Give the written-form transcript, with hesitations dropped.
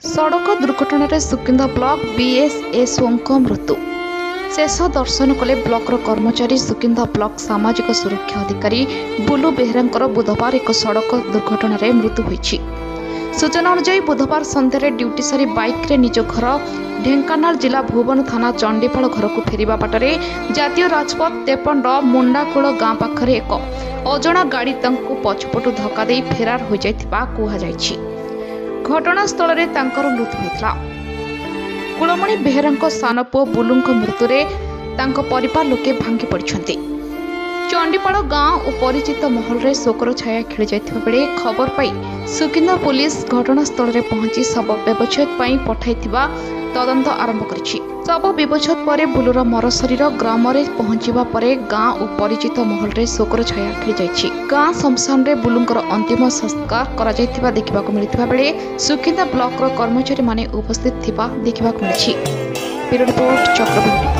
सड़क दुर्घटन सुकिंदा ब्लॉक बीएसएसओ मृत्यु शेष दर्शन कले ब्लॉकर कर्मचारी सुकिंदा ब्लॉक सामाजिक सुरक्षा अधिकारी बुलू बेहेरा बुधवार एक सड़क दुर्घटन मृत्यु होईछि। सूचना अनुसार बुधवार सन्ध्या ड्यूटी सारी बाइक रे निज घर ढेंकानाल जिला भुवन थाना चंडीपाल घर को फेरिबा बाटरे जातीय राजपथ 53 मुंडाकुल गाँ पाखरे एक अजणा गाड़ी तांको पछपटु धक्का दे फेरार हो जाइथिबा कुहा जाइछि। घटनास्थल में तांकर मृत्यु होता। कुलमणि बेहेरा सान पुओ बुलू मृत्यु तांको परिवार लोके भांगी पड़ते। चंडीपाल गाँ और परिचित महल में शोकर छाया खेली जाइथिबा बेले खबर पाई सुकिंदा पुलिस घटनास्थल में पहुंची शव व्यवच्छेद पठाई तदंत आरंभ करिछि। शव व्यवच्छेद पर बुलूर मर शरीर ग्राम में पहुंचवा पर गाँ और परिचित महल में शोकर छाया खेली जाइछि। गाँ शमशान में बुलूंकर अंतिम संस्कार करा जाइथिबा देखिबाकु मिलिथिबा बेले सुकिंदा ब्लॉक कर्मचारी माने उपस्थित थिबा देखिबाकु मिलिछि। ब्यूरो रिपोर्ट चक्रवर्ती।